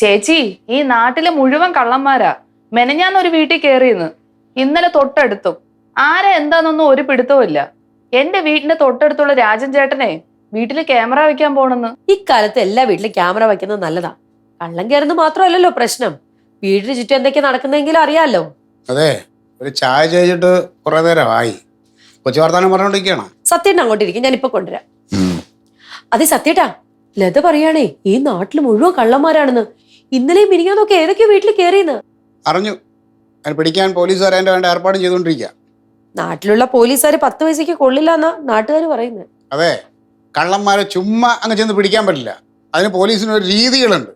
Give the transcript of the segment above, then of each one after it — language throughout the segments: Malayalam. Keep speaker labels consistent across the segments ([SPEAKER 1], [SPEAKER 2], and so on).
[SPEAKER 1] ചേച്ചി, ഈ നാട്ടിലെ മുഴുവൻ കള്ളന്മാരാ. മെനഞ്ഞാന്നൊരു വീട്ടിൽ കയറിയെന്ന്, ഇന്നലെ തൊട്ടടുത്തും. ആരെ എന്താന്നൊന്നും ഒരു പിടുത്തവും ഇല്ല. എന്റെ വീടിന്റെ തൊട്ടടുത്തുള്ള രാജൻ ചേട്ടനെ വീട്ടില് ക്യാമറ വെക്കാൻ പോണെന്ന്.
[SPEAKER 2] ഇക്കാലത്ത് എല്ലാ വീട്ടിലും ക്യാമറ വെക്കുന്നത് നല്ലതാ. കള്ളം കയറുന്നത് മാത്രമല്ലല്ലോ പ്രശ്നം, വീടിന് ചുറ്റും എന്തൊക്കെയാ നടക്കുന്നെങ്കിലും അറിയാലോ.
[SPEAKER 3] അതെ, ഒരു ചായ ചെയ്തിട്ട് കുറെ നേരമായി. കൊച്ചു വർത്താനം പറഞ്ഞോണ്ടിരിക്കുകയാണ്.
[SPEAKER 2] സത്യേട്ടൻ അങ്ങോട്ടിരിക്കും, ഞാൻ ഇപ്പൊ കൊണ്ടുവരാം. അതെ സത്യേട്ടാ, ലത പറയാണേ ഈ നാട്ടിൽ മുഴുവൻ കള്ളന്മാരാണെന്ന്. ഇന്നലെയും മിനിങ്ങാന്നൊക്കെ ഏതൊക്കെയോ വീട്ടിൽ കയറിയെന്ന്
[SPEAKER 3] അറിഞ്ഞു. അതിന് പിടിക്കാൻ പോലീസുകാർ അതിന്റെ വേണ്ട ഏർപ്പാടും ചെയ്തുകൊണ്ടിരിക്കുക.
[SPEAKER 2] നാട്ടിലുള്ള പോലീസുകാര് 10 പൈസക്ക് കൊള്ളില്ല എന്നാ നാട്ടുകാർ പറയുന്നത്.
[SPEAKER 3] അതെ, കള്ളന്മാരെ ചുമ്മാ അങ്ങ് ചെന്ന് പിടിക്കാൻ പറ്റില്ല. അതിന് പോലീസിന് ഒരു രീതികളുണ്ട്.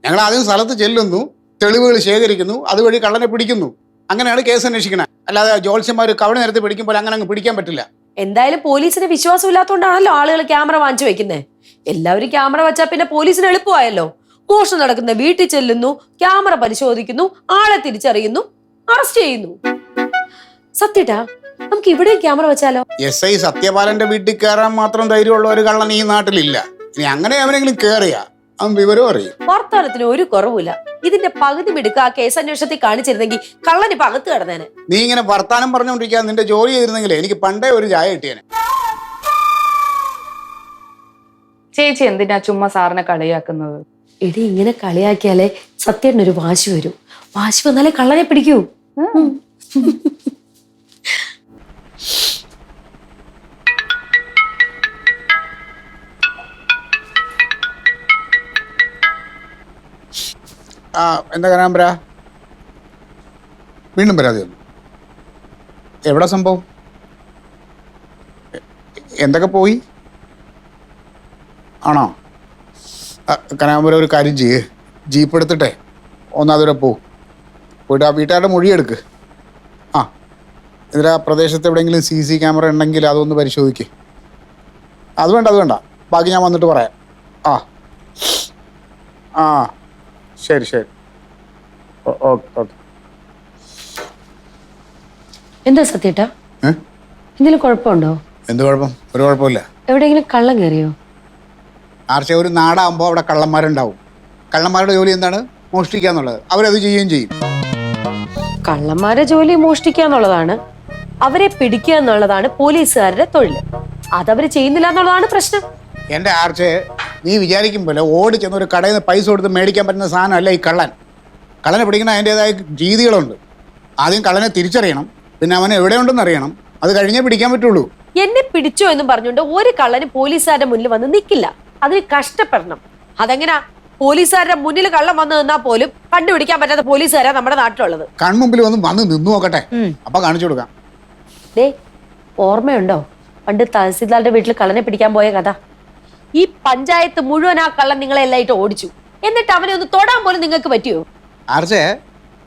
[SPEAKER 3] ഞങ്ങൾ ആദ്യം സ്ഥലത്ത് ചെല്ലുന്നു, തെളിവുകൾ ശേഖരിക്കുന്നു, അതുവഴി കള്ളനെ പിടിക്കുന്നു. അങ്ങനെയാണ് കേസ് അന്വേഷിക്കണേ. അല്ലാതെ ജോത്സ്യന്മാർ കവടി നിരത്തി പിടിക്കുമ്പോൾ അങ്ങനെ അങ്ങ് പിടിക്കാൻ പറ്റില്ല.
[SPEAKER 2] എന്തായാലും പോലീസിന് വിശ്വാസം ഇല്ലാത്തതുകൊണ്ടാണല്ലോ ആളുകൾ ക്യാമറ വാങ്ങിച്ചു വെക്കുന്നത്. എല്ലാവരും ക്യാമറ വെച്ചാൽ പിന്നെ പോലീസിന് എളുപ്പമായല്ലോ. മോഷണം നടക്കുന്ന വീട്ടിൽ ചെല്ലുന്നു, ക്യാമറ പരിശോധിക്കുന്നു, ആളെ തിരിച്ചറിയുന്നു, അറസ്റ്റ് ചെയ്യുന്നു. സത്യട്ടാ, നമുക്ക് ഇവിടെ ക്യാമറ വെച്ചാലോ?
[SPEAKER 3] SI സത്യപാലന്റെ വീട്ടിൽ കയറാൻ മാത്രം ധൈര്യമുള്ള ഒരു കള്ളൻ ഈ നാട്ടിലില്ല. ഇനി അങ്ങനെ അവനെങ്കിലും കയറിയാ അവൻ വിവരം അറിയും.
[SPEAKER 2] വർത്തമാനത്തിന് ഒരു കുറവില്ല. ഇതിന്റെ പകുതി മിടുക്ക് ആ കേസ് അന്വേഷണത്തിൽ കാണിച്ചിരുന്നെങ്കിൽ കള്ളന് പകത്ത് കിടന്നേനെ.
[SPEAKER 3] നീ ഇങ്ങനെ വർത്താനം പറഞ്ഞുകൊണ്ടിരിക്കാൻ നിന്റെ ജോലി ചെയ്തിരുന്നെങ്കിലേ എനിക്ക് പണ്ടേ ഒരു ചായ കിട്ടിയേനെ.
[SPEAKER 1] ചേച്ചി എന്തിനാ ചുമ്മാ സാറിനെ കളിയാക്കുന്നത്?
[SPEAKER 2] എടി, ഇങ്ങനെ കളിയാക്കിയാലേ സത്യേട്ടനൊരു വാശി വരും. വാശി വന്നാലേ കള്ളനെ പിടിക്കൂ.
[SPEAKER 3] എന്താ കനാമ്പര, വീണ്ടും പരാതി വന്നു. എവിടെ സംഭവം? എന്തൊക്കെ പോയി ആണോ? കനാമ്പര ഒരു കാര്യം ചെയ്യ്, ജീപ്പ് എടുത്തിട്ടെ ഒന്നതുവരെ പോയിട്ട് ആ വീട്ടുകാരുടെ മൊഴിയെടുക്ക്. ഇതിൽ ആ പ്രദേശത്ത് എവിടെയെങ്കിലും CC ക്യാമറ ഉണ്ടെങ്കിൽ അതൊന്ന് പരിശോധിക്ക്. അത് വേണ്ട, ബാക്കി ഞാൻ വന്നിട്ട് പറയാം. ശരി. ഓക്കെ.
[SPEAKER 2] എന്താ സത്യേട്ടാ, എന്തെങ്കിലും കുഴപ്പമുണ്ടോ?
[SPEAKER 3] എന്ത് കുഴപ്പം? ഒരു കുഴപ്പമില്ല.
[SPEAKER 2] എവിടെയെങ്കിലും കള്ളം കയറിയോ?
[SPEAKER 3] ഒരു നാടാകുമ്പോൾ അവിടെ കള്ളന്മാരുണ്ടാവും. കള്ളന്മാരുടെ ജോലി എന്താണ്? മോഷ്ടിക്കുക എന്നുള്ളത്. അവരത് ചെയ്യുകയും ചെയ്യും.
[SPEAKER 2] കള്ളന്മാരുടെ ജോലി മോഷ്ടിക്കുക എന്നുള്ളതാണ്, അവരെ പിടിക്കുക എന്നുള്ളതാണ് പോലീസുകാരുടെ തൊഴിൽ. അതവര് ചെയ്യുന്നില്ല എന്നുള്ളതാണ് പ്രശ്നം.
[SPEAKER 3] എൻ്റെ നീ വിചാരിക്കും പോലെ ഓടി ചെന്ന് ഒരു കടയിൽ നിന്ന് പൈസ കൊടുത്ത് മേടിക്കാൻ പറ്റുന്ന സാധനമല്ല ഈ കള്ളൻ. കള്ളനെ പിടിക്കുന്ന അതിൻ്റെതായ രീതികളുണ്ട്. ആദ്യം കള്ളനെ തിരിച്ചറിയണം, പിന്നെ അവൻ എവിടെയുണ്ടെന്ന് അറിയണം, അത് കഴിഞ്ഞേ പിടിക്കാൻ പറ്റുള്ളൂ.
[SPEAKER 2] എന്നെ പിടിച്ചോ എന്ന് പറഞ്ഞുകൊണ്ട് ഒരു കള്ളന് പോലീസുകാരുടെ മുന്നിൽ വന്ന് നിൽക്കില്ല. അതിന് കഷ്ടപ്പെടണം. അതെങ്ങനാ? പോലീസുകാരുടെ മുന്നിൽ കള്ളം വന്ന് നിന്നാൽ പോലും കണ്ടുപിടിക്കാൻ പറ്റാത്ത പോലീസുകാരാ നമ്മുടെ നാട്ടിലുള്ളത്.
[SPEAKER 3] കൺമുമ്പിൽ വന്ന് നിന്നു നോക്കട്ടെ, അപ്പൊ കാണിച്ചു കൊടുക്കാം.
[SPEAKER 2] ഓർമ്മയുണ്ടോ പണ്ട് തഹസീൽദാരുടെ വീട്ടിൽ കള്ളനെ പിടിക്കാൻ പോയ കഥ? ഈ പഞ്ചായത്ത് മുഴുവൻ ആ കള്ളൻ നിങ്ങളെ എല്ലായിട്ട് ഓടിച്ചു. എന്നിട്ട് അവനെ ഒന്ന് തൊടാൻ പോലും നിങ്ങൾക്ക് പറ്റിയോ?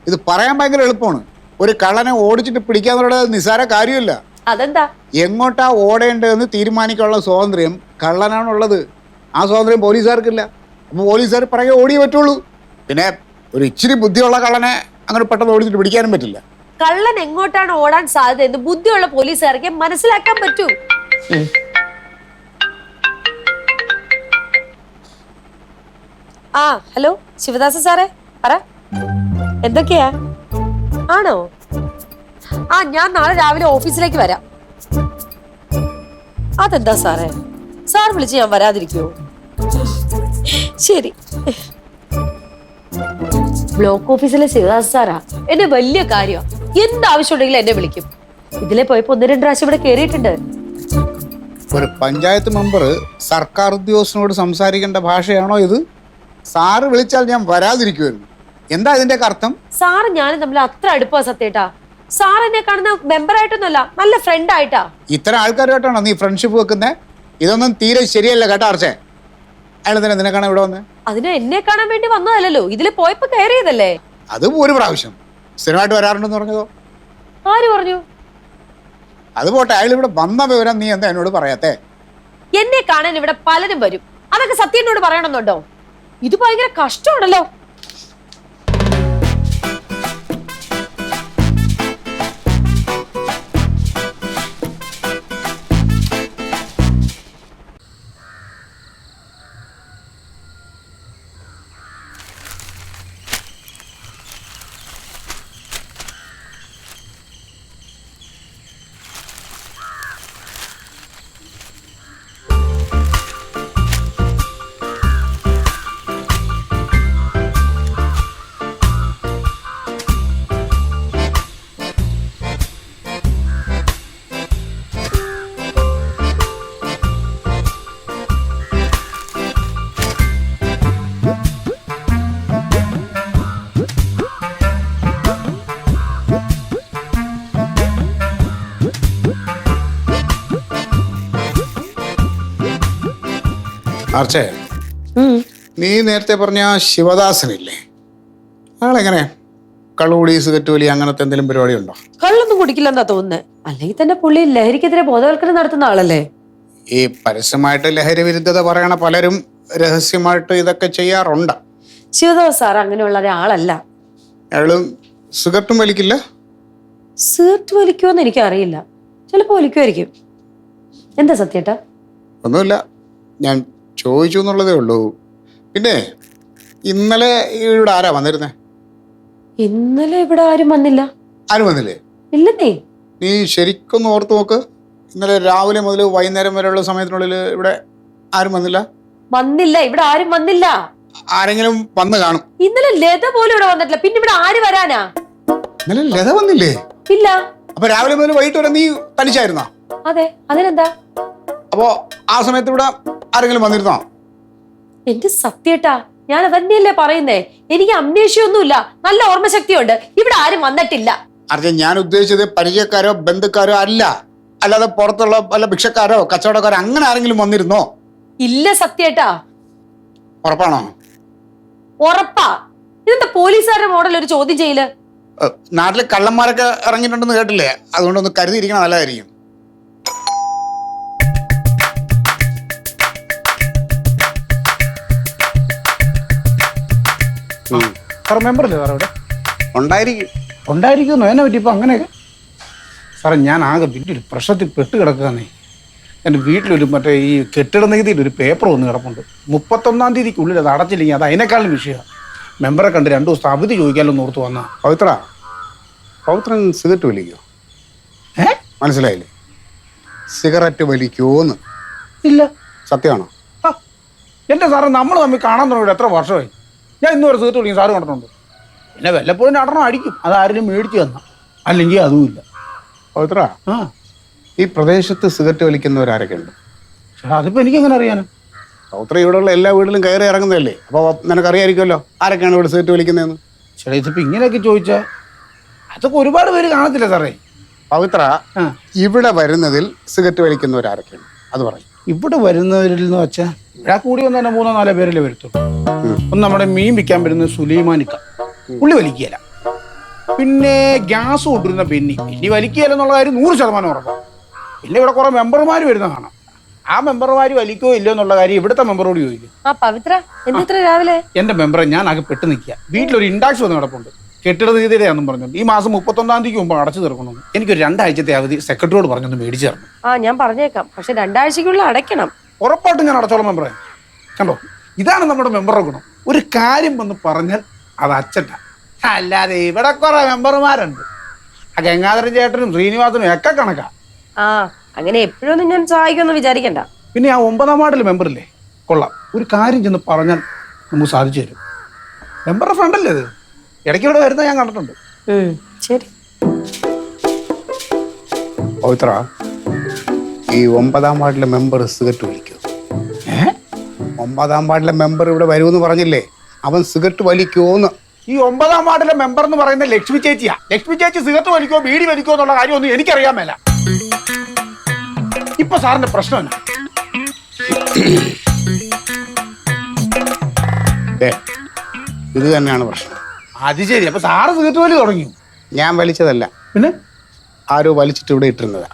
[SPEAKER 3] ഇത് പറയാൻ ഭയങ്കര എളുപ്പമാണ്. ഒരു കള്ളനെ ഓടിച്ചിട്ട് പിടിക്കാന്നുള്ളത് നിസ്സാര കാര്യമല്ല.
[SPEAKER 2] അതെന്താ?
[SPEAKER 3] എങ്ങോട്ടാ ഓടേണ്ടതെന്ന് തീരുമാനിക്കാനുള്ള സ്വാതന്ത്ര്യം കള്ളനാണുള്ളത്. ആ സ്വാതന്ത്ര്യം പോലീസുകാർക്കില്ല. അപ്പോൾ പോലീസുകാർ പറയെ ഓടിയേ പറ്റുള്ളൂ. പിന്നെ ഒരു ഇച്ചിരി ബുദ്ധിയുള്ള കള്ളനെ അങ്ങനെ പെട്ടെന്ന് ഓടിച്ചിട്ട് പിടിക്കാനും പറ്റില്ല.
[SPEAKER 2] കള്ളൻ എങ്ങോട്ടാണ് ഓടാൻ സാധ്യത എന്ന് ബുദ്ധിയുള്ള പോലീസുകാർക്ക് മനസ്സിലാക്കാൻ പറ്റൂ. ഹലോ ശിവദാസ സാറേ, പറ, എന്തൊക്കെയാ? ആണോ? ഞാൻ നാളെ രാവിലെ ഓഫീസിലേക്ക് വരാം. അതെന്താ സാറേ, സാർ വിളിച്ച് ഞാൻ വരാതിരിക്കുവോ? ശരി. ബ്ലോക്ക് ഓഫീസിലെ ശിവദാസ സാറാ എന്നെ വലിയ കാര്യമാണ്. എന്താവശ്യം ഉണ്ടെങ്കിലും എന്നെ വിളിക്കും. ഇതിലെ പോയപ്പോ 1-2 പ്രാവശ്യം ഇവിടെ കയറിയിട്ടുണ്ട്.
[SPEAKER 3] ഒരു പഞ്ചായത്ത് മെമ്പർ സർക്കാർ ഉദ്യോഗസ്ഥനോട് സംസാരിക്കേണ്ട ഭാഷയാണോ ഇത്? സാറ് വിളിച്ചാൽ ഞാൻ വരാതിരിക്കുമായിരുന്നു. എന്താ ഇതിന്റെ അർത്ഥം?
[SPEAKER 2] സാറ് ഞാനും തമ്മിൽ അത്ര അടുപ്പാ സത്യേട്ടാ. സാർ എന്നെ കാണുന്ന മെമ്പറായിട്ടൊന്നുമല്ല, നല്ല ഫ്രണ്ട് ആയിട്ടാ.
[SPEAKER 3] ഇത്തരം ആൾക്കാരുമായിട്ടാണോ നീ ഫ്രണ്ട്ഷിപ്പ് വെക്കുന്നത്? ഇതൊന്നും തീരെ ശരിയല്ല കേട്ടോ ആർച്ചേ. അയാൾ തന്നെ നിന്നെ കാണാൻ ഇവിടെ വന്ന്?
[SPEAKER 2] അതിന് എന്നെ കാണാൻ വേണ്ടി വന്നതല്ലോ, ഇതില് പോയപ്പോ കയറിയതല്ലേ.
[SPEAKER 3] അത് ഒരു പ്രാവശ്യം സ്ഥിരമായിട്ട് വരാറുണ്ടെന്ന് പറഞ്ഞതോ?
[SPEAKER 2] ആര് പറഞ്ഞു?
[SPEAKER 3] അത് പോട്ടെ, അയാൾ ഇവിടെ വന്ന വിവരം നീ എന്താ എന്നോട് പറയാത്തെ?
[SPEAKER 2] എന്നെ കാണാൻ ഇവിടെ പലരും വരും, അതൊക്കെ സത്യേട്ടനോട് പറയണമെന്നുണ്ടോ? ഇത് ഭയങ്കര കഷ്ടമാണല്ലോ.
[SPEAKER 3] ആർച്ചേ,
[SPEAKER 2] ഉം.
[SPEAKER 3] നീ നേരത്തെ പറഞ്ഞ ആ ശിവദാസനില്ലേ, അയാളെങ്ങനെ കള്ളുകൂടി സിഗരറ്റ് വലി അങ്ങനത്തെ എന്തെങ്കിലും പരിപാടി ഉണ്ടോ?
[SPEAKER 2] കള്ളൊന്നും കുടിക്കില്ലെന്നാ തോന്നുന്നത്. അല്ലെങ്കിൽ തന്നെ പുള്ളി ലഹരിക്കെതിരെ ബോധവൽക്കരണം നടത്തുന്ന ആളല്ലേ?
[SPEAKER 3] ഈ പരസ്യമായിട്ട് ലഹരി വിരുദ്ധത പറയണ പലരും രഹസ്യമായിട്ട് ഇതൊക്കെ ചെയ്യാറുണ്ട്.
[SPEAKER 2] ശിവദാസ് സാർ അങ്ങനെയുള്ള ഒരാളല്ല.
[SPEAKER 3] അയാളും സിഗരറ്റും വലിക്കില്ല?
[SPEAKER 2] സിഗരറ്റ് വലിക്കുമെന്ന് എനിക്കറിയില്ല, ചിലപ്പോ വലിക്കുമായിരിക്കും. എന്താ സത്യേട്ടാ?
[SPEAKER 3] ഒന്നുമില്ല, ഞാൻ ചോദിച്ചു എന്നുള്ളതേ ഉള്ളൂ. പിന്നെ ഇന്നലെ ഇവിടെ ആരാ വന്നിരുന്നേ?
[SPEAKER 2] ഇന്നലെ ഇവിടെ ആരും വന്നില്ല.
[SPEAKER 3] ആരും വന്നില്ലേ?
[SPEAKER 2] ഇല്ലെന്നേ.
[SPEAKER 3] നീ ശരിക്കൊന്ന് ഓർത്ത് നോക്ക്. ഇന്നലെ രാവിലെ മുതൽ വൈകുന്നേരം വരെയുള്ള സമയത്തിനുള്ളിൽ ഇവിടെ ആരും വന്നില്ല.
[SPEAKER 2] വന്നില്ല, ഇവിടെ ആരും വന്നില്ല.
[SPEAKER 3] ആരെങ്കിലും വന്ന് കാണും.
[SPEAKER 2] ഇന്നലെ ലത പോലും ഇവിടെ വന്നിട്ടില്ല, പിന്നെ ഇവിടെ ആര് വരാനാ?
[SPEAKER 3] ഇന്നലെ ലത വന്നില്ലേ?
[SPEAKER 2] ഇല്ല.
[SPEAKER 3] അപ്പൊ രാവിലെ മുതൽ വൈകിട്ട് വരെ നീ തനിച്ചായിരുന്നോ?
[SPEAKER 2] അതെ, അതിനെന്താ?
[SPEAKER 3] അപ്പോ ആ സമയത്ത് ഇവിടെ ആരെങ്കിലും വന്നിരുന്നോ?
[SPEAKER 2] എന്റെ സത്യേട്ടാ, ഞാൻ അതന്നെയല്ലേ പറയുന്നേ. എനിക്ക് അമ്നേഷ്യൊന്നുമില്ല, നല്ല ഓർമ്മശക്തിയുണ്ട്. ഇവിടെ ആരും വന്നിട്ടില്ല.
[SPEAKER 3] അർജുൻ, ഞാൻ ഉദ്ദേശിച്ചത് പരിചയക്കാരോ ബന്ധുക്കാരോ അല്ല, അല്ലാതെ പുറത്തുള്ള വല്ല ഭിക്ഷക്കാരോ കച്ചവടക്കാരോ അങ്ങനെ ആരെങ്കിലും വന്നിരുന്നോ?
[SPEAKER 2] ഇല്ല സത്യേട്ടാ.
[SPEAKER 3] ഉറപ്പാണോ?
[SPEAKER 2] ഉറപ്പാ. ഇതെന്താ പോലീസുകാരുടെ മോഡൽ ഒരു ചോദ്യം ചെയ്യല്?
[SPEAKER 3] നാട്ടില് കള്ളന്മാരൊക്കെ ഇറങ്ങിയിട്ടുണ്ടെന്ന് കേട്ടില്ലേ? അതുകൊണ്ടൊന്ന് കരുതിയിരിക്കണം, നല്ലതായിരിക്കും.
[SPEAKER 4] സാർ മെമ്പറല്ലേ സാർ അവിടെ?
[SPEAKER 3] ഉണ്ടായിരിക്കുന്നു.
[SPEAKER 4] എന്നെ പറ്റി ഇപ്പം അങ്ങനെയൊക്കെ? സാറേ, ഞാൻ ആകെ വലിയൊരു പ്രശ്നത്തിൽ പെട്ട് കിടക്കുകയെന്നേ. എൻ്റെ വീട്ടിലൊരു മറ്റേ ഈ കെട്ടിട നികുതിയിൽ ഒരു പേപ്പർ വന്ന് കിടപ്പുണ്ട്. 31-ാം തീയതിക്കുള്ളിൽ അത് അടച്ചില്ലെങ്കിൽ അത് അതിനേക്കാളും വിഷയമാണ്. മെമ്പറെ കണ്ട് 2 ദിവസത്തെ അവധി ചോദിക്കാമല്ലോ എന്ന് ഓർത്ത് വന്നാ.
[SPEAKER 3] പവിത്രൻ സിഗരറ്റ് വലിക്കോ? മനസ്സിലായില്ലേ? സിഗരറ്റ് വലിക്കോന്ന്?
[SPEAKER 4] ഇല്ല.
[SPEAKER 3] സത്യമാണോ?
[SPEAKER 4] എൻ്റെ സാറ് നമ്മൾ തമ്മിൽ കാണാൻ തുടങ്ങിയിട്ട് എത്ര വർഷമായി? ഞാൻ ഇന്നുവരെ സിഗരറ്റ് വിളിക്കും സാറ് കണ്ടിട്ടുണ്ട്. പിന്നെ വല്ലപ്പോഴും നടണം അടിക്കും, അത് ആരെങ്കിലും മേടിച്ചു തന്നാ, അല്ലെങ്കിൽ അതുമില്ല.
[SPEAKER 3] പവിത്ര,
[SPEAKER 4] ആ,
[SPEAKER 3] ഈ പ്രദേശത്ത് സിഗരറ്റ് വലിക്കുന്നവരാരൊക്കെ ഉണ്ട്?
[SPEAKER 4] ചേട്ടാ, അതിപ്പോൾ എനിക്കെങ്ങനെ അറിയാനും?
[SPEAKER 3] പവിത്ര ഇവിടെയുള്ള എല്ലാ വീട്ടിലും കയറി ഇറങ്ങുന്നതല്ലേ, അപ്പോൾ നിനക്കറിയായിരിക്കുമല്ലോ ആരൊക്കെയാണ് ഇവിടെ സിഗരറ്റ് വലിക്കുന്നതെന്ന്.
[SPEAKER 4] ചേട്ടാ, ഇതിപ്പോൾ ഇങ്ങനെയൊക്കെ ചോദിച്ചാൽ അതൊക്കെ ഒരുപാട് പേര് കാണത്തില്ല സാറേ.
[SPEAKER 3] പവിത്ര,
[SPEAKER 4] ആ,
[SPEAKER 3] ഇവിടെ വരുന്നതിൽ സിഗരറ്റ് വലിക്കുന്നവരാരൊക്കെയാണ് അത് പറയും.
[SPEAKER 4] ഇവിടെ വരുന്നവരിൽ എന്ന് വെച്ചാൽ ഇവിടെ കൂടി വന്ന് തന്നെ 3-4 പേരല്ലേ വരത്തുള്ളൂ. ഒന്ന് നമ്മുടെ മീൻ വിൽക്കാൻ വരുന്ന സുലൈമാനിക്ക, പുള്ളി വലിക്കുകയില്ല. പിന്നെ ഗ്യാസ് കൊണ്ടിരുന്ന ബെന്നി വലിക്കുകയില്ല എന്നുള്ള കാര്യം 100% ഉറപ്പാണ്. പിന്നെ ഇവിടെ കുറെ മെമ്പർമാർ വരുന്ന കാണാം. ആ മെമ്പർമാർ വലിക്കോ ഇല്ലയോ എന്നുള്ള കാര്യം ഇവിടുത്തെ മെമ്പറോട് ചോദിക്കും.
[SPEAKER 2] ആ പവിത്ര, എന്നിത്ര രാവിലെ
[SPEAKER 4] എന്റെ മെമ്പറെ ഞാൻ ആകെ പെട്ട് നിൽക്കുക. വീട്ടിലൊരു ഇൻഡാക്സ് വന്ന് കിടപ്പുണ്ട്, കെട്ടിട നികുതിയാണെന്നും പറഞ്ഞുകൊണ്ട് ഈ മാസം 31-ാം തീയതിക്ക് മുമ്പ് അടച്ചു തീർക്കണമെന്ന്. എനിക്കൊരു 2 ആഴ്ചത്തെ അവധി സെക്രട്ടറിയോട് പറഞ്ഞൊന്ന് മേടിച്ചു തരണം.
[SPEAKER 2] ആ ഞാൻ പറഞ്ഞേക്കാം, പക്ഷെ 2 ആഴ്ചക്കുള്ളിൽ അടയ്ക്കണം.
[SPEAKER 4] ഉറപ്പായിട്ടും ഞാൻ അടച്ചോളം മെമ്പറെ. കണ്ടോ, ഇതാണ് നമ്മുടെ മെമ്പറുടെ ഗുണം. ഒരു കാര്യം വന്ന് പറഞ്ഞാൽ അത് അച്ചട്ട. അല്ലാതെ ഇവിടെ കുറെ മെമ്പർമാരുണ്ട്. ആ ഗംഗാധരൻ ചേട്ടനും ശ്രീനിവാസനും ഒക്കെ കണക്കാ.
[SPEAKER 2] ആ അങ്ങനെ എപ്പോഴൊന്നും ഞാൻ സഹായിക്കുമെന്ന് വിചാരിക്കണ്ട.
[SPEAKER 4] പിന്നെ ആ 9-ാം വാർഡിലെ മെമ്പറില്ലേ, കൊള്ളാം. ഒരു കാര്യം ചെന്ന് പറഞ്ഞാൽ നമുക്ക് സാധിച്ചു തരും. മെമ്പറുടെ ഫ്രണ്ടല്ലേ അത്, ഇടയ്ക്ക് ഇവിടെ വരുന്നത് ഞാൻ കണ്ടിട്ടുണ്ട്.
[SPEAKER 2] ശരി
[SPEAKER 3] പവിത്ര, ഈ 9-ാം വാർഡിലെ മെമ്പർ സിഗരറ്റ് വലിക്കോ? 9-ാം വാർഡിലെ മെമ്പർ ഇവിടെ വരുമെന്ന് പറഞ്ഞില്ലേ, അവൻ സിഗരറ്റ് വലിക്കോന്ന്.
[SPEAKER 4] ഈ 9-ാം വാർഡിലെ മെമ്പർ എന്ന് പറയുന്ന ലക്ഷ്മി ചേച്ചിയാ. ലക്ഷ്മി ചേച്ചി സിഗരറ്റ് വലിക്കോ ബീഡി വലിക്കോ എന്നുള്ള കാര്യമൊന്നും എനിക്കറിയാൻ മേല. ഇപ്പൊ സാറിന്റെ പ്രശ്നം എന്നാ?
[SPEAKER 3] ഇത് തന്നെയാണ് പ്രശ്നം.
[SPEAKER 4] അത് ശരി. അപ്പൊ സാറ് സിഗരറ്റ് വലി തുടങ്ങി?
[SPEAKER 3] ഞാൻ വലിച്ചതല്ല,
[SPEAKER 4] പിന്നെ
[SPEAKER 3] ആരോ വലിച്ചിട്ട് ഇവിടെ ഇട്ടിരുന്നതാ.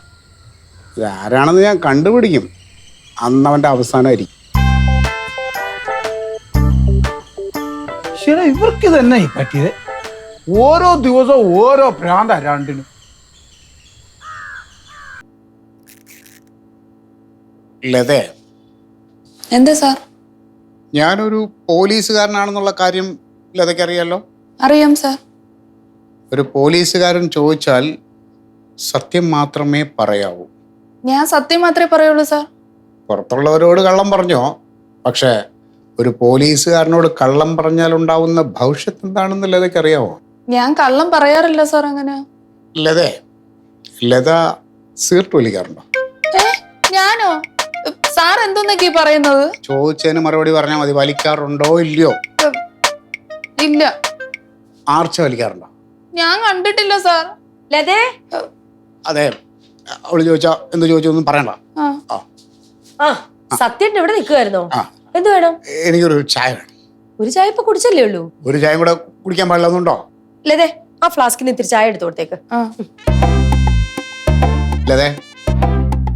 [SPEAKER 3] ഇത് ആരാണെന്ന് ഞാൻ കണ്ടുപിടിക്കും, അന്നവന്റെ അവസാനമായിരിക്കും.
[SPEAKER 4] ശരി, ഇവർക്ക് തന്നെ പറ്റിയത്. ഓരോ ദിവസവും ഓരോ ഭ്രാന്ത രണ്ടിനും.
[SPEAKER 3] ലതേ,
[SPEAKER 5] എന്താ സാർ?
[SPEAKER 3] ഞാനൊരു പോലീസുകാരനാണെന്നുള്ള കാര്യം ലതയ്ക്ക് അറിയാലോ?
[SPEAKER 5] അറിയാം സാർ.
[SPEAKER 3] ഒരു പോലീസുകാരൻ ചോദിച്ചാൽ സത്യം മാത്രമേ പറയാവൂ.
[SPEAKER 5] ഞാൻ സത്യം മാത്രമേ പറയുള്ളൂ സാർ.
[SPEAKER 3] പുറത്തുള്ളവരോട് കള്ളം പറഞ്ഞോ, പക്ഷെ ഒരു പോലീസുകാരനോട് കള്ളം പറഞ്ഞാൽ ഉണ്ടാവുന്ന ഭവിഷ്യത്ത് എന്താണെന്ന് ലതയ്ക്ക് അറിയാവോ?
[SPEAKER 5] ഞാൻ കള്ളം പറയാറില്ല സാർ. അങ്ങനെ
[SPEAKER 3] ലത സിഗരറ്റ് വലിക്കാറുണ്ടോ?
[SPEAKER 5] ഞാനോ? സാർ എന്തോന്നൊക്കെ പറയുന്നത്?
[SPEAKER 3] ചോദിച്ചതിന് മറുപടി പറഞ്ഞാൽ മതി. വലിക്കാറുണ്ടോ ഇല്ലയോ?
[SPEAKER 5] ഇല്ല.
[SPEAKER 3] ആർച്ച വലിക്കാറുണ്ടോ?
[SPEAKER 5] ഞാൻ കണ്ടിട്ടില്ല സാർ.
[SPEAKER 2] ലതേ,
[SPEAKER 3] അതെ, അവള് ചോദിച്ചാ എന്ത് ചോദിച്ചൊന്നും പറയണ്ട.
[SPEAKER 2] ആ സത്യം ഇവിടെ നിൽക്കുമായിരുന്നോ? എന്ത് വേണം?
[SPEAKER 3] എനിക്കൊരു ചായ വേണം.
[SPEAKER 2] ഒരു ചായ ഇപ്പൊ കുടിച്ചല്ലേ ഉള്ളൂ.
[SPEAKER 3] ഒരു ചായ കൂടെ കുടിക്കാൻ പാടില്ലെന്നുണ്ടോ?
[SPEAKER 2] ലതേ, ആ ഫ്ലാസ്കിന് ഇത്തിരി ചായ എടുത്തു കൊടുത്തേക്ക്.
[SPEAKER 3] അല്ലേ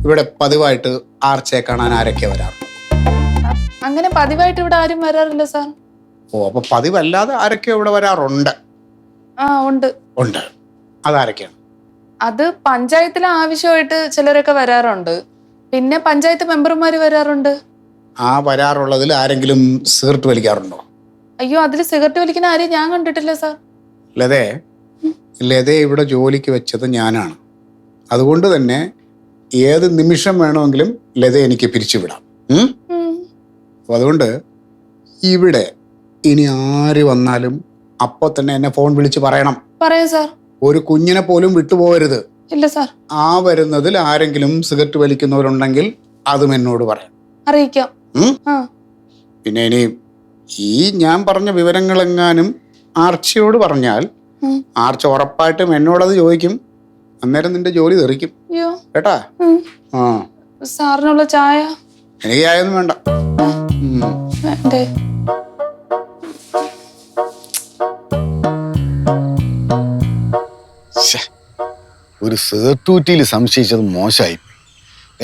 [SPEAKER 3] ഇവിടെ പതിവായിട്ട് ആർച്ചയെ കാണാൻ ആരൊക്കെ വരാറുണ്ട്?
[SPEAKER 5] അങ്ങനെ പതിവായിട്ട് ഇവിടെ ആരും വരാറില്ല സാർ.
[SPEAKER 3] ഓ, അപ്പൊ പതിവല്ലാതെ ആരൊക്കെ ഇവിടെ വരാറുണ്ട്?
[SPEAKER 5] ആ ഉണ്ട്.
[SPEAKER 3] ഉണ്ട്. അതാരൊക്കെയാണ്?
[SPEAKER 5] അത് പഞ്ചായത്തിലെ ആവശ്യമായിട്ട് ചിലരൊക്കെ വരാറുണ്ട്. പിന്നെ പഞ്ചായത്ത് മെമ്പർമാര് വരാറുണ്ട്.
[SPEAKER 3] ആ വരാറുള്ളതിൽ ആരെങ്കിലും സിഗരറ്റ് വലിക്കാറുണ്ടോ?
[SPEAKER 5] അയ്യോ, അതിൽ സിഗരറ്റ് വലിക്കുന്ന ആരെയും ഞാൻ കണ്ടിട്ടില്ല സാർ.
[SPEAKER 3] ലതേ ഇവിടെ ജോലിക്ക് വെച്ചത് ഞാനാണ്. അതുകൊണ്ട് തന്നെ ഏത് നിമിഷം വേണമെങ്കിലും ലത എനിക്ക് പിരിച്ചുവിടാം. അപ്പൊ അതുകൊണ്ട് ഇവിടെ ഇനി ആര് വന്നാലും അപ്പൊ തന്നെ എന്നെ ഫോൺ വിളിച്ച് പറയണം.
[SPEAKER 5] പറയാം സാർ.
[SPEAKER 3] ഒരു കുഞ്ഞിനെ പോലും വിട്ടുപോകരുത്.
[SPEAKER 5] ഇല്ല സാർ.
[SPEAKER 3] ആ വരുന്നതിൽ ആരെങ്കിലും സിഗരറ്റ് വലിക്കുന്നവരുണ്ടെങ്കിൽ അതും എന്നോട് പറയാം.
[SPEAKER 5] അറിയിക്കാം.
[SPEAKER 3] പിന്നെ ഇനി ഈ ഞാൻ പറഞ്ഞ വിവരങ്ങളെങ്ങാനും ആർച്ചയോട് പറഞ്ഞാൽ ആർച്ച ഉറപ്പായിട്ടും എന്നോടത് ചോദിക്കും. അന്നേരം നിന്റെ ജോലി തെറിക്കും
[SPEAKER 5] അയ്യോ.
[SPEAKER 3] കേട്ടാ? ആ,
[SPEAKER 5] സാറിനുള്ള ചായ?
[SPEAKER 3] എനിക്ക് ചായൊന്നും വേണ്ട.
[SPEAKER 5] വേണ്ടേ?
[SPEAKER 6] ഒരു സിഗരറ്റൂറ്റിയിൽ സംശയിച്ചത് മോശമായി.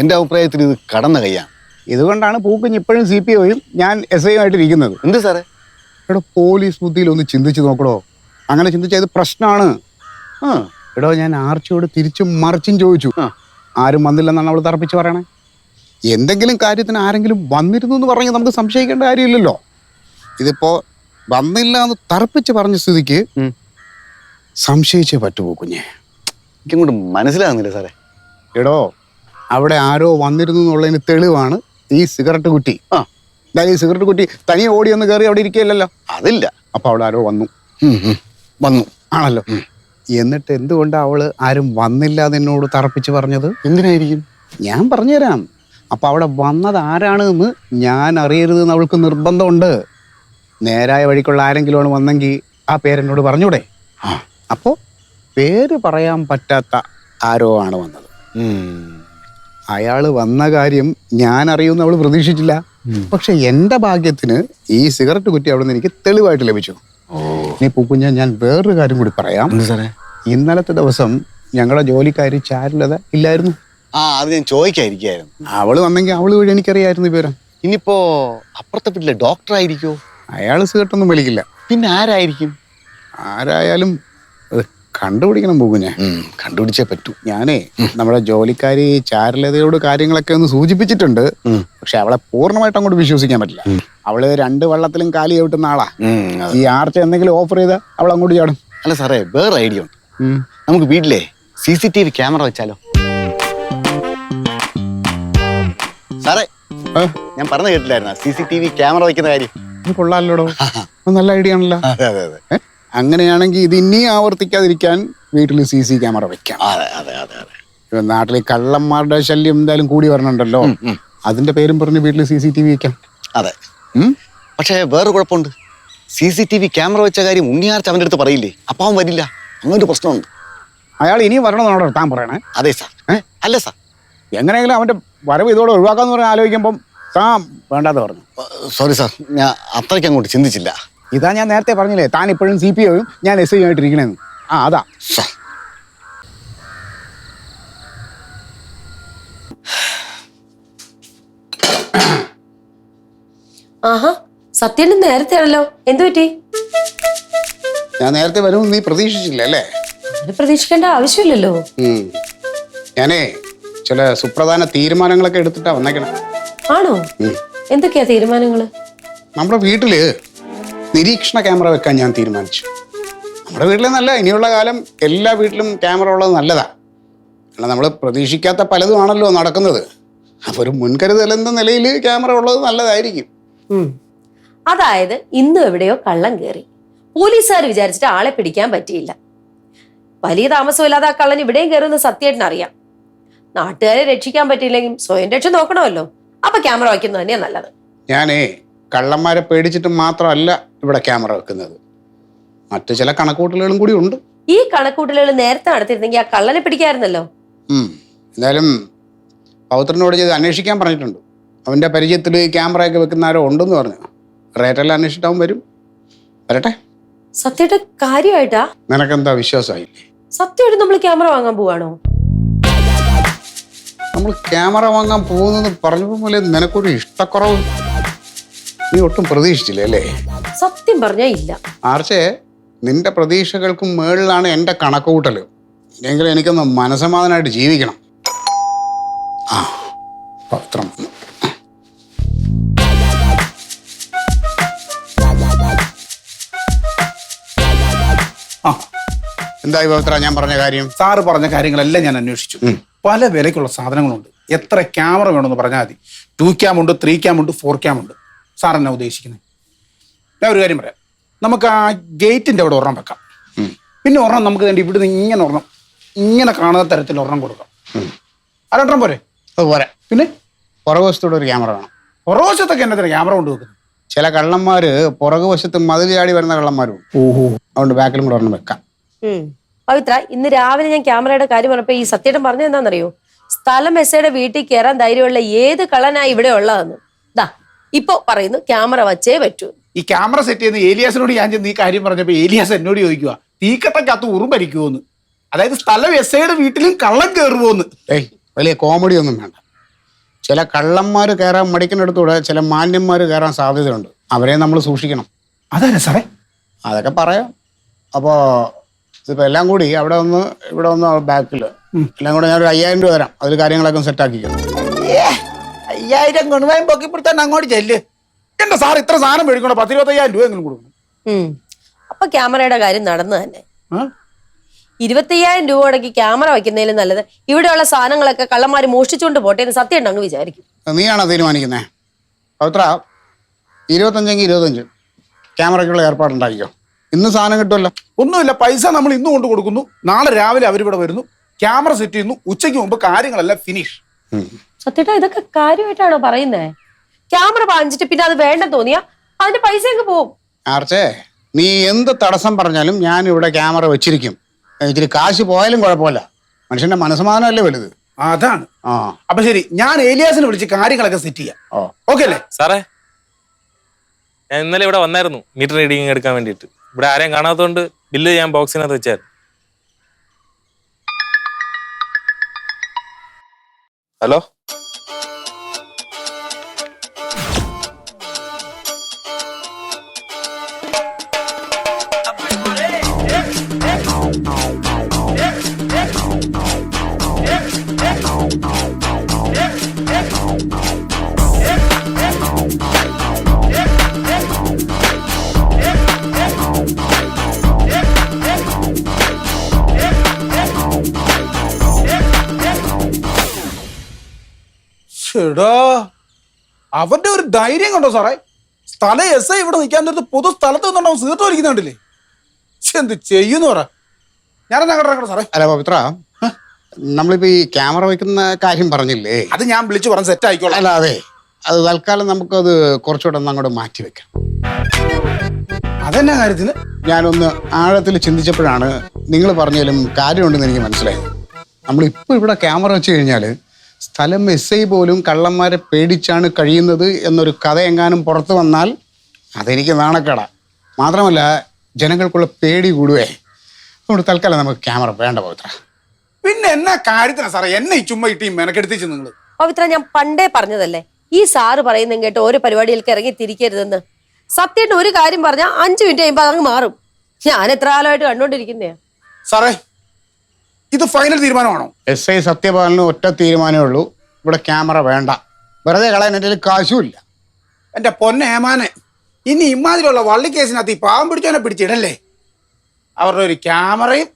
[SPEAKER 6] എൻ്റെ അഭിപ്രായത്തിൽ ഇത് കടന്ന കൈയാണ്.
[SPEAKER 3] ഇതുകൊണ്ടാണ് പൂക്കുഞ്ഞ് ഇപ്പോഴും CPOയും ഞാൻ SI ആയിട്ട് ഇരിക്കുന്നത്.
[SPEAKER 6] എന്ത് സാറേ?
[SPEAKER 3] എടോ, പോലീസ് ബുദ്ധിയിൽ ഒന്ന് ചിന്തിച്ച് നോക്കടോ. അങ്ങനെ ചിന്തിച്ചാൽ ഇത് പ്രശ്നമാണ്. എടോ, ഞാൻ ആർച്ചയോട് തിരിച്ചും മറിച്ചും ചോദിച്ചു. ആരും വന്നില്ലെന്നാണ് അവൾ തറപ്പിച്ച് പറയണേ. എന്തെങ്കിലും കാര്യത്തിന് ആരെങ്കിലും വന്നിരുന്നു എന്ന് പറഞ്ഞ് നമുക്ക് സംശയിക്കേണ്ട കാര്യമില്ലല്ലോ. ഇതിപ്പോ വന്നില്ല എന്ന് തറപ്പിച്ച് പറഞ്ഞ സ്ഥിതിക്ക് സംശയിച്ചേ പറ്റുമോ കുഞ്ഞെ?
[SPEAKER 6] എനിക്കങ്ങോട്ട് മനസ്സിലാകുന്നില്ല സാറേ.
[SPEAKER 3] എടോ, അവിടെ ആരോ വന്നിരുന്നു എന്നുള്ളതിന് തെളിവാണ് ഈ സിഗരറ്റ് കുറ്റി. ഈ സിഗരറ്റ് കുറ്റി തനിയെ ഓടി ഒന്ന് കയറി അവിടെ ഇരിക്കുകയല്ലോ.
[SPEAKER 6] അതില്ല.
[SPEAKER 3] അപ്പൊ അവിടെ ആരോ വന്നു.
[SPEAKER 6] വന്നു
[SPEAKER 3] ആണല്ലോ. എന്നിട്ട് എന്തുകൊണ്ടാണ് അവള് ആരും വന്നില്ല എന്ന് എന്നോട് തറപ്പിച്ച് പറഞ്ഞത്?
[SPEAKER 6] എന്തിനായിരിക്കും?
[SPEAKER 3] ഞാൻ പറഞ്ഞുതരാം. അപ്പൊ അവിടെ വന്നത് ആരാണ് എന്ന് ഞാൻ അറിയരുതെന്ന് അവൾക്ക് നിർബന്ധമുണ്ട്. നേരായ വഴിക്കുള്ള ആരെങ്കിലുമാണ് വന്നെങ്കിൽ ആ പേരെന്നോട് പറഞ്ഞൂടെ? അപ്പോ പേര് പറയാൻ പറ്റാത്ത ആരോ ആണ് വന്നത്. അയാള് വന്ന കാര്യം ഞാൻ അറിയുമെന്ന് അവള് പ്രതീക്ഷിച്ചില്ല. പക്ഷെ എന്റെ ഭാഗ്യത്തിന് ഈ സിഗരറ്റ് കുറ്റി അവിടെ നിന്ന് എനിക്ക് തെളിവായിട്ട് ലഭിച്ചു. നീ പൂക്കുഞ്ഞ, ഞാൻ വേറൊരു കാര്യം കൂടി പറയാം. ഇന്നലത്തെ ദിവസം ഞങ്ങളുടെ ജോലിക്കാരി ചാരുലത ഇല്ലായിരുന്നു?
[SPEAKER 6] അത് ഞാൻ ചോദിക്കാതിരിക്കായിരുന്നു.
[SPEAKER 3] അവള് വന്നെങ്കിൽ അവള് വഴി എനിക്കറിയായിരുന്നു വിവരം.
[SPEAKER 6] ഇനിയിപ്പോ അപ്പുറത്തെ വീട്ടിലെ ഡോക്ടർ ആയിരിക്കോ?
[SPEAKER 3] അയാള് സിഗരറ്റൊന്നും വലിക്കില്ല.
[SPEAKER 6] പിന്നെ ആരായിരിക്കും?
[SPEAKER 3] ആരായാലും കണ്ടുപിടിക്കണം പൂക്കുഞ്ഞ.
[SPEAKER 6] കണ്ടുപിടിച്ചേ പറ്റൂ.
[SPEAKER 3] ഞാനേ നമ്മുടെ ജോലിക്കാരി ചാരുലതയോട് കാര്യങ്ങളൊക്കെ ഒന്ന് സൂചിപ്പിച്ചിട്ടുണ്ട്. പക്ഷെ അവളെ പൂർണ്ണമായിട്ട് അങ്ങോട്ട് വിശ്വസിക്കാൻ പറ്റില്ല. അവള് 2 വള്ളത്തിലും കാലി ചവിട്ടുന്ന ആളാ. ഈ ആർച്ച എന്തെങ്കിലും ഓഫർ ചെയ്താൽ അവൾ അങ്ങോട്ട് ചാടും.
[SPEAKER 6] അല്ല സാറേ, വേറെ ഐഡിയ ഉണ്ട്. നമുക്ക് വീട്ടിലെ CCTV ക്യാമറ വെച്ചാലോ? സാറേ, ഞാൻ പറഞ്ഞു കേട്ടില്ലായിരുന്ന CCTV ക്യാമറ വെക്കുന്ന കാര്യം?
[SPEAKER 3] ഇത് കൊള്ളാലോടോ, നല്ല ഐഡിയ ആണല്ലോ.
[SPEAKER 6] അതെ അതെ അതെ.
[SPEAKER 3] അങ്ങനെയാണെങ്കിൽ ഇത് ഇനി ആവർത്തിക്കാതിരിക്കാൻ വീട്ടിൽ CC ക്യാമറ വെക്കാം.
[SPEAKER 6] അതെ അതെ അതെ അതെ.
[SPEAKER 3] നാട്ടിൽ കള്ളന്മാരുടെ ശല്യം എന്തായാലും കൂടി വരണുണ്ടല്ലോ. അതിന്റെ പേരും പറഞ്ഞ് വീട്ടിൽ CCTV വെക്കാം.
[SPEAKER 6] അതെ. പക്ഷേ വേറെ കുഴപ്പമുണ്ട്. CCTV ക്യാമറ വെച്ച കാര്യം ഉണ്ണിയാർച്ച അവൻ്റെ അടുത്ത് പറയില്ലേ? അപ്പൊ അവൻ വരില്ല. അങ്ങനൊരു പ്രശ്നമുണ്ട്.
[SPEAKER 3] അയാൾ ഇനിയും വരണമെന്നാണോ താൻ പറയണേ?
[SPEAKER 6] അതെ സാർ. അല്ല സാർ,
[SPEAKER 3] എങ്ങനെയെങ്കിലും അവന്റെ വരവ് ഇതോടെ ഒഴിവാക്കാന്ന് പറഞ്ഞ് ആലോചിക്കുമ്പം താൻ വേണ്ടാതെ പറഞ്ഞു.
[SPEAKER 6] സോറി സാർ, ഞാൻ അത്രയ്ക്ക് അങ്ങോട്ട് ചിന്തിച്ചില്ല.
[SPEAKER 3] ഇതാ ഞാൻ നേരത്തെ പറഞ്ഞില്ലേ, താൻ ഇപ്പോഴും CPOയും ഞാൻ SI ആയിട്ടിരിക്കണേന്ന്. അതാ.
[SPEAKER 2] ആഹാ, സത്യം നേരത്തെ ആണല്ലോ. എന്തു പറ്റി?
[SPEAKER 3] ഞാൻ നേരത്തെ വരുമെന്ന് നീ പ്രതീക്ഷിച്ചില്ല അല്ലേ?
[SPEAKER 2] പ്രതീക്ഷിക്കേണ്ട ആവശ്യമില്ലല്ലോ.
[SPEAKER 3] ഞാനേ ചില സുപ്രധാന തീരുമാനങ്ങളൊക്കെ എടുത്തിട്ടാ വന്നേക്കണം.
[SPEAKER 2] ആണോ? എന്തൊക്കെയാ തീരുമാനങ്ങള്?
[SPEAKER 3] നമ്മുടെ വീട്ടില് നിരീക്ഷണ ക്യാമറ വെക്കാൻ ഞാൻ തീരുമാനിച്ചു. നമ്മുടെ വീട്ടിലെ നല്ല, ഇനിയുള്ള കാലം എല്ലാ വീട്ടിലും ക്യാമറ ഉള്ളത് നല്ലതാ. കാരണം നമ്മൾ പ്രതീക്ഷിക്കാത്ത പലതും ആണല്ലോ നടക്കുന്നത്. അപ്പൊ ഒരു മുൻകരുതൽ എന്ന നിലയിൽ ക്യാമറ ഉള്ളത് നല്ലതായിരിക്കും.
[SPEAKER 2] അതായത് ഇന്നും എവിടെയോ കള്ളം കയറി, പോലീസുകാർ വിചാരിച്ചിട്ട് ആളെ പിടിക്കാൻ പറ്റിയില്ല. വലിയ താമസമില്ലാതെ ആ കള്ളൻ ഇവിടെയും കയറുന്ന സത്യമായിട്ട് അറിയാം. നാട്ടുകാരെ രക്ഷിക്കാൻ പറ്റിയില്ലെങ്കിൽ സ്വയം രക്ഷ നോക്കണമല്ലോ. അപ്പൊ ക്യാമറ വയ്ക്കുന്നത് തന്നെയാ നല്ലത്.
[SPEAKER 3] ഞാനേ കള്ളന്മാരെ പേടിച്ചിട്ട് മാത്രമല്ല ഇവിടെ ക്യാമറ വെക്കുന്നത്. മറ്റു ചില കണക്കൂട്ടലുകളും കൂടി ഉണ്ട്.
[SPEAKER 2] ഈ കണക്കൂട്ടലുകൾ നേരത്തെ നടത്തിയിരുന്നെങ്കിൽ ആ കള്ളനെ പിടിക്കായിരുന്നല്ലോ.
[SPEAKER 3] എന്തായാലും പൗത്രനോട് ചെയ്ത് അന്വേഷിക്കാൻ പറഞ്ഞിട്ടുണ്ട്. അവൻ്റെ പരിചയത്തിൽ ക്യാമറയൊക്കെ വെക്കുന്ന ആരോ ഉണ്ടെന്ന് പറഞ്ഞു. റേറ്റെല്ലാം അന്വേഷിച്ചിട്ടാവും വരും. വരട്ടെ.
[SPEAKER 2] സത്യമായിട്ട് കാര്യമായിട്ടാ?
[SPEAKER 3] നിനക്കെന്താ വിശ്വാസമായില്ലേ?
[SPEAKER 2] സത്യമായിട്ട് നമ്മൾ ക്യാമറ വാങ്ങാൻ പോവാണോ?
[SPEAKER 3] നമ്മൾ ക്യാമറ വാങ്ങാൻ പോകുന്നെന്ന് പറഞ്ഞപ്പോൾ പോലെ നിനക്കൊരു ഇഷ്ടക്കുറവ്. നീ ഒട്ടും പ്രതീക്ഷിച്ചില്ലേ അല്ലേ?
[SPEAKER 2] സത്യം പറഞ്ഞാ ഇല്ല.
[SPEAKER 3] ആർച്ചേ, നിന്റെ പ്രതീക്ഷകൾക്കും മേളിലാണ് എൻ്റെ കണക്കുകൂട്ടൽ. ഇല്ലെങ്കിൽ എനിക്കൊന്ന് മനസമാധാനമായിട്ട് ജീവിക്കണം. ആ പത്രം
[SPEAKER 4] ആ
[SPEAKER 3] എന്തായി പവിത്ര ഞാൻ പറഞ്ഞ കാര്യം?
[SPEAKER 4] സാറ് പറഞ്ഞ കാര്യങ്ങളെല്ലാം ഞാൻ അന്വേഷിച്ചു. പല വിലയ്ക്കുള്ള സാധനങ്ങളുണ്ട്. എത്ര ക്യാമറ വേണമെന്ന് പറഞ്ഞാൽ മതി. 2 ക്യാം ഉണ്ട്, 3 ക്യാം ഉണ്ട്, 4 ക്യാം ഉണ്ട്. സാർ എന്നാ ഉദ്ദേശിക്കുന്നത്? ഞാൻ ഒരു കാര്യം പറയാം. നമുക്ക് ആ ഗേറ്റിന്റെ അവിടെ ഒരെണ്ണം വെക്കാം. പിന്നെ ഒരെണ്ണം നമുക്ക് വേണ്ടി ഇവിടുന്ന് ഇങ്ങനെ ഒരെണ്ണം ഇങ്ങനെ കാണുന്ന തരത്തിൽ ഒരെണ്ണം കൊടുക്കാം. അരണ്ടെണ്ണം പോരെ?
[SPEAKER 3] അത് പോരാ.
[SPEAKER 4] പിന്നെ
[SPEAKER 3] പുറകുവശത്തൂടെ ഒരു ക്യാമറ വേണം.
[SPEAKER 4] പുറകുവശത്തൊക്കെ എന്നതിനാ ക്യാമറ കൊണ്ടുവെക്കുന്നത്?
[SPEAKER 3] ചില കള്ളന്മാര് പുറകുവശത്ത് മതിൽ ചാടി വരുന്ന കള്ളന്മാരും.
[SPEAKER 4] ഓഹോ.
[SPEAKER 3] അതുകൊണ്ട് ബാക്കിലും കൂടെ ഒരെണ്ണം വെക്കാം.
[SPEAKER 2] പവിത്ര, ഇന്ന് രാവിലെ ഞാൻ ക്യാമറയുടെ കാര്യം പറഞ്ഞപ്പോ ഈ സത്യേട്ടൻ പറഞ്ഞത് എന്താണെന്നറിയോ? സ്ഥലം എസ്ഐയുടെ വീട്ടിൽ കയറാൻ ധൈര്യമുള്ള ഏത് കള്ളനായി ഇവിടെ ഉള്ളതെന്ന്. ദാ ഇപ്പൊ പറയുന്നു ക്യാമറ വച്ചേ പറ്റൂ.
[SPEAKER 4] ഈ ക്യാമറ സെറ്റ് ചെയ്യുന്ന ഏലിയാസിനോട് ഞാൻ ചെന്ന് ഈ കാര്യം പറഞ്ഞപ്പോ ഏലിയാസ് എന്നോട് ചോദിക്കുക, തീക്കട്ടക്കകത്ത് ഉറുമ്പരിക്കുമോന്ന്. അതായത് സ്ഥലം എസ്ഐയുടെ വീട്ടിലും കള്ളം കയറുമോന്ന്.
[SPEAKER 3] വലിയ കോമഡി ഒന്നും വേണ്ട. ചില കള്ളന്മാർ കയറാൻ മടിക്കുന്നിടത്തൂടെ ചില മാന്യന്മാർ കയറാൻ സാധ്യതയുണ്ട്. അവരെ നമ്മൾ സൂക്ഷിക്കണം.
[SPEAKER 4] അതാരാ സാറേ?
[SPEAKER 3] അതൊക്കെ പറയാം. അപ്പോൾ ഇതിപ്പോൾ എല്ലാം കൂടി അവിടെ ഒന്ന് ഇവിടെ ഒന്ന് ബാക്കിൽ എല്ലാം കൂടെ ഞാനൊരു 5000 രൂപ തരാം. അതിൽ കാര്യങ്ങളൊക്കെ സെറ്റാക്കിക്കണം.
[SPEAKER 4] 5000 കൊണ്ടുപോയി പൊക്കിപ്പിടുത്താൻ അങ്ങോട്ട് ചെല്ല്. എന്റെ സാർ ഇത്ര സാധനം മേടിക്കണോ? 10-25,000 രൂപ എങ്കിലും കൊടുക്കണം.
[SPEAKER 2] അപ്പൊ ക്യാമറയുടെ കാര്യം നടന്നു തന്നെ. 25,000 രൂപ മുടക്കി ക്യാമറ വയ്ക്കുന്നതിലും നല്ലത് ഇവിടെയുള്ള സാധനങ്ങളൊക്കെ കള്ളന്മാര് മോഷ്ടിച്ചുകൊണ്ട് പോട്ടെ എന്ന് സത്യം ഉണ്ടങ്ങ് വിചാരിക്കും.
[SPEAKER 3] നീയാണോ തീരുമാനിക്കുന്നത്? പവിത്ര, 25 25 ക്യാമറയ്ക്കുള്ള ഏർപ്പാടുണ്ടാക്കിയോ? ഇന്ന് സാധനം കിട്ടുമല്ലോ.
[SPEAKER 4] ഒന്നുമില്ല, പൈസ നമ്മൾ ഇന്ന് കൊണ്ട് കൊടുക്കുന്നു. നാളെ രാവിലെ അവരിവിടെ വരുന്നു, ക്യാമറ സെറ്റ് ചെയ്യുന്നു. ഉച്ചയ്ക്ക് മുമ്പ് കാര്യങ്ങളെല്ലാം ഫിനിഷ്.
[SPEAKER 2] സത്യമായിട്ട് ഇതൊക്കെ കാര്യമായിട്ടാണോ പറയുന്നേ? ക്യാമറ വാങ്ങിച്ചിട്ട് പിന്നെ അത് വേണ്ടെന്ന് തോന്നിയാ അതിന്റെ പൈസ അങ്ങ് പോവും.
[SPEAKER 3] ആർച്ചേ, നീ എന്ത് തടസ്സം പറഞ്ഞാലും ഞാൻ ഇവിടെ ക്യാമറ വെച്ചിരിക്കും. ഇത്തിരി കാശ് പോയാലും കുഴപ്പമില്ല. മനുഷ്യന്റെ മനസ്സമാധാനമല്ലേ വലുത്.
[SPEAKER 4] അതാണ്. അപ്പൊ ശരി, ഞാൻ ഏലിയാസിനെ വിളിച്ച് കാര്യങ്ങളൊക്കെ സെറ്റ് ചെയ്യാം. ഓക്കെ അല്ലേ
[SPEAKER 7] സാറേ? ഞാൻ ഇന്നലെ ഇവിടെ വന്നായിരുന്നു മീറ്റർ റീഡിങ് എടുക്കാൻ വേണ്ടിയിട്ട്. ഇവിടെ ആരെയും കാണാത്തതുകൊണ്ട് ബില്ല് ഞാൻ ബോക്സിനകത്ത് വെച്ചായിരുന്നു. ഹലോ,
[SPEAKER 4] ചേടാ, അവന്റെ ഒരു ധൈര്യം കണ്ടോ സാറേ? സ്ഥലം എസ്ഐ ഇവിടെ നിൽക്കാൻ നേരത്ത് പൊതു സ്ഥലത്ത് നിന്നുണ്ടാവും സീർട്ട് വലിക്കുന്നുണ്ടല്ലേ. എന്ത് ചെയ്യുന്നു പറ. ഞാനെന്നാ കേട്ടോ സാറേ?
[SPEAKER 3] അല്ല പവിത്ര, നമ്മളിപ്പോ ഈ ക്യാമറ വയ്ക്കുന്ന കാര്യം പറഞ്ഞില്ലേ?
[SPEAKER 4] അത് ഞാൻ വിളിച്ചു പറഞ്ഞ് സെറ്റ് ആയിക്കോളാം.
[SPEAKER 3] അല്ല അതെ, അത് തൽക്കാലം നമുക്കത് കുറച്ചുകൂടെ ഒന്ന് അങ്ങോട്ട് മാറ്റി വെക്കാം.
[SPEAKER 4] അതെന്നാ കാര്യത്തിന്?
[SPEAKER 3] ഞാനൊന്ന് ആഴത്തിൽ ചിന്തിച്ചപ്പോഴാണ് നിങ്ങൾ പറഞ്ഞാലും കാര്യമുണ്ടെന്ന് എനിക്ക് മനസ്സിലായത്. നമ്മളിപ്പോൾ ഇവിടെ ക്യാമറ വെച്ച് കഴിഞ്ഞാൽ സ്ഥലം എസ്ഐ പോലും കള്ളന്മാരെ പേടിച്ചാണ് കഴിയുന്നത് എന്നൊരു കഥ എങ്ങാനും പുറത്തു വന്നാൽ അതെനിക്ക് നാണക്കേടാ. മാത്രമല്ല ജനങ്ങൾക്കുള്ള പേടി കൂടുവേ. അതുകൊണ്ട് തൽക്കാലം നമുക്ക് ക്യാമറ വേണ്ട പവിത്ര.
[SPEAKER 4] പിന്നെ എന്നാ കാര്യത്തിനാ സാറേ എന്നെ ഈ ചുമ്മാ ഇട്ടി മെനക്കെടുത്തിച്ച് നിങ്ങൾ?
[SPEAKER 2] പവിത്ര, ഞാൻ പണ്ടേ പറഞ്ഞതല്ലേ ഈ സാറ് പറയുന്ന കേട്ട് ഓരോ പരിപാടികൾക്ക് ഇറങ്ങി തിരിക്കരുതെന്ന്. സത്യമായിട്ട് ഒരു കാര്യം പറഞ്ഞാൽ 5 മിനിറ്റ് കഴിയുമ്പോൾ അതങ്ങ് മാറും. ഞാൻ എത്ര കാലമായിട്ട് കണ്ടോണ്ടിരിക്കുന്നേ.
[SPEAKER 4] സാറേ, ഇത് ഫൈനൽ തീരുമാനമാണോ?
[SPEAKER 3] എസ് ഐ സത്യപാലന് ഒറ്റ തീരുമാനമേ ഉള്ളൂ, ഇവിടെ ക്യാമറ വേണ്ട. വെറുതെ കളയാൻ എൻ്റെ കയ്യിൽ കാശുമില്ല.
[SPEAKER 4] എന്റെ പൊന്നേമാനെ, ഇനി ഇമാതിരിയുള്ള വള്ളിക്കേസിനകത്ത് ഈ പാവം പിടിച്ചവനെ പിടിച്ചിടല്ലേ. അവരുടെ ഒരു ക്യാമറയും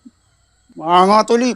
[SPEAKER 4] വാങ്ങാത്തൊലി